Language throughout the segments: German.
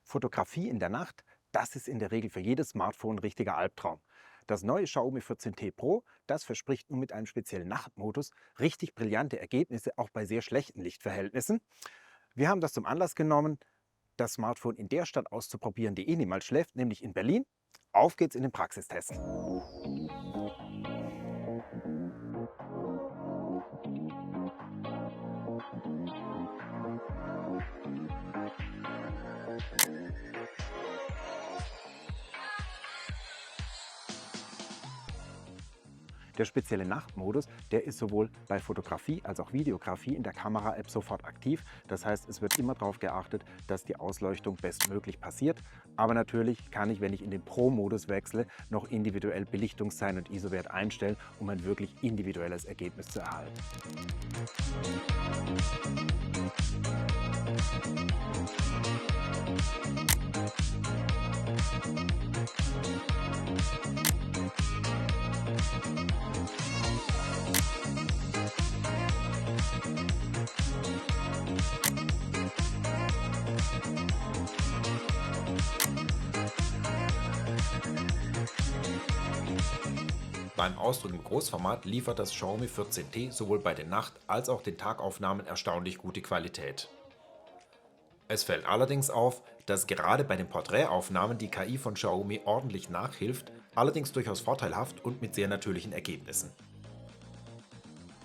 Fotografie in der Nacht, das ist in der Regel für jedes Smartphone ein richtiger Albtraum. Das neue Xiaomi 14T Pro, das verspricht nun mit einem speziellen Nachtmodus richtig brillante Ergebnisse, auch bei sehr schlechten Lichtverhältnissen. Wir haben das zum Anlass genommen, das Smartphone in der Stadt auszuprobieren, die niemals schläft, nämlich in Berlin. Auf geht's in den Praxistest. Der spezielle Nachtmodus, der ist sowohl bei Fotografie als auch Videografie in der Kamera-App sofort aktiv. Das heißt, es wird immer darauf geachtet, dass die Ausleuchtung bestmöglich passiert. Aber natürlich kann ich, wenn ich in den Pro-Modus wechsle, noch individuell Belichtungszeiten und ISO-Wert einstellen, um ein wirklich individuelles Ergebnis zu erhalten. Beim Ausdruck im Großformat liefert das Xiaomi 14T sowohl bei den Nacht- als auch den Tagaufnahmen erstaunlich gute Qualität. Es fällt allerdings auf, dass gerade bei den Porträtaufnahmen die KI von Xiaomi ordentlich nachhilft, allerdings durchaus vorteilhaft und mit sehr natürlichen Ergebnissen.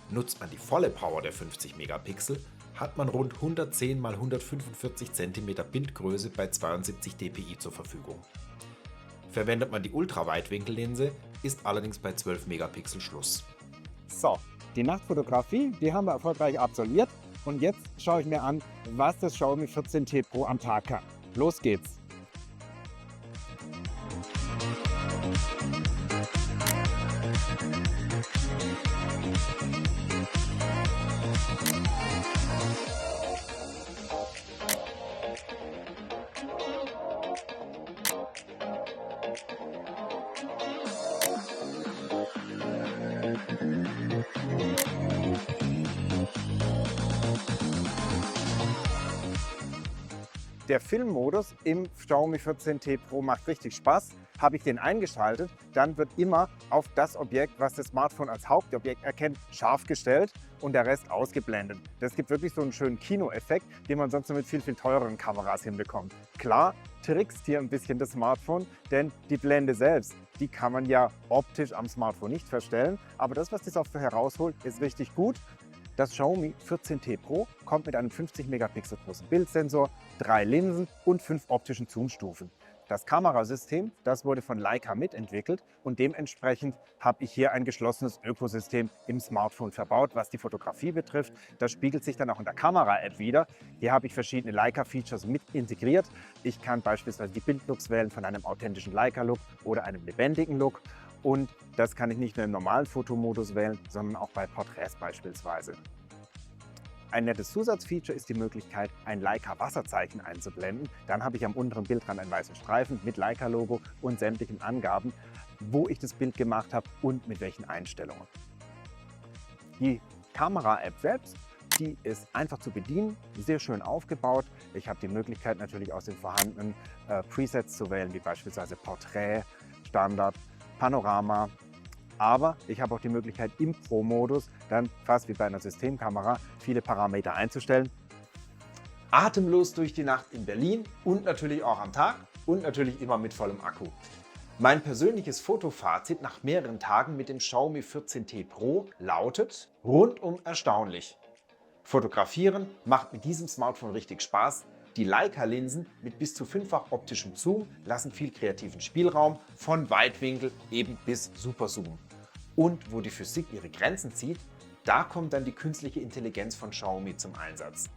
Nutzt man die volle Power der 50 Megapixel, hat man rund 110 x 145 cm Bildgröße bei 72 dpi zur Verfügung. Verwendet man die Ultraweitwinkellinse, ist allerdings bei 12 Megapixel Schluss. So, die Nachtfotografie, die haben wir erfolgreich absolviert. Und jetzt schaue ich mir an, was das Xiaomi 14T Pro am Tag kann. Los geht's! Der Filmmodus im Xiaomi 14T Pro macht richtig Spaß. Habe ich den eingeschaltet, dann wird immer auf das Objekt, was das Smartphone als Hauptobjekt erkennt, scharf gestellt und der Rest ausgeblendet. Das gibt wirklich so einen schönen Kinoeffekt, den man sonst nur mit viel teureren Kameras hinbekommt. Klar, trickst hier ein bisschen das Smartphone, denn die Blende selbst, die kann man ja optisch am Smartphone nicht verstellen. Aber das, was die Software herausholt, ist richtig gut. Das Xiaomi 14T Pro kommt mit einem 50 Megapixel großen Bildsensor, 3 Linsen und 5 optischen Zoomstufen. Das Kamerasystem, das wurde von Leica mitentwickelt und dementsprechend habe ich hier ein geschlossenes Ökosystem im Smartphone verbaut, was die Fotografie betrifft. Das spiegelt sich dann auch in der Kamera-App wieder. Hier habe ich verschiedene Leica-Features mit integriert. Ich kann beispielsweise die Bildlooks wählen von einem authentischen Leica-Look oder einem lebendigen Look. Und das kann ich nicht nur im normalen Fotomodus wählen, sondern auch bei Porträts beispielsweise. Ein nettes Zusatzfeature ist die Möglichkeit, ein Leica-Wasserzeichen einzublenden. Dann habe ich am unteren Bildrand einen weißen Streifen mit Leica-Logo und sämtlichen Angaben, wo ich das Bild gemacht habe und mit welchen Einstellungen. Die Kamera-App selbst, die ist einfach zu bedienen, sehr schön aufgebaut. Ich habe die Möglichkeit natürlich aus den vorhandenen Presets zu wählen, wie beispielsweise Porträt, Standard, Panorama. Aber ich habe auch die Möglichkeit, im Pro-Modus dann fast wie bei einer Systemkamera viele Parameter einzustellen. Atemlos durch die Nacht in Berlin und natürlich auch am Tag und natürlich immer mit vollem Akku. Mein persönliches Fotofazit nach mehreren Tagen mit dem Xiaomi 14T Pro lautet rundum erstaunlich. Fotografieren macht mit diesem Smartphone richtig Spaß. Die Leica-Linsen mit bis zu 5-fach optischem Zoom lassen viel kreativen Spielraum, von Weitwinkel eben bis Superzoom. Und wo die Physik ihre Grenzen zieht, da kommt dann die künstliche Intelligenz von Xiaomi zum Einsatz.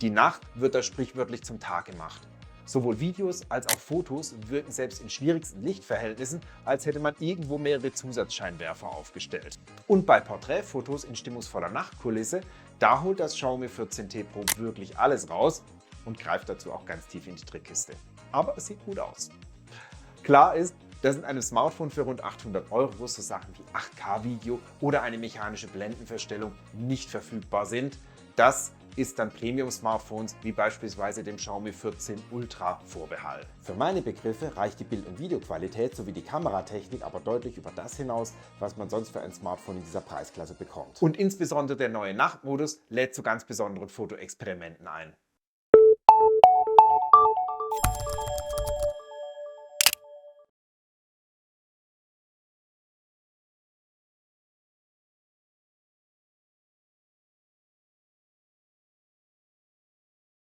Die Nacht wird da sprichwörtlich zum Tag gemacht. Sowohl Videos als auch Fotos wirken selbst in schwierigsten Lichtverhältnissen, als hätte man irgendwo mehrere Zusatzscheinwerfer aufgestellt. Und bei Porträtfotos in stimmungsvoller Nachtkulisse, da holt das Xiaomi 14T Pro wirklich alles raus und greift dazu auch ganz tief in die Trickkiste. Aber es sieht gut aus. Klar ist, dass in einem Smartphone für rund 800 € so Sachen wie 8K-Video oder eine mechanische Blendenverstellung nicht verfügbar sind. Das ist dann Premium-Smartphones wie beispielsweise dem Xiaomi 14 Ultra vorbehalten. Für meine Begriffe reicht die Bild- und Videoqualität sowie die Kameratechnik aber deutlich über das hinaus, was man sonst für ein Smartphone in dieser Preisklasse bekommt. Und insbesondere der neue Nachtmodus lädt zu ganz besonderen Fotoexperimenten ein.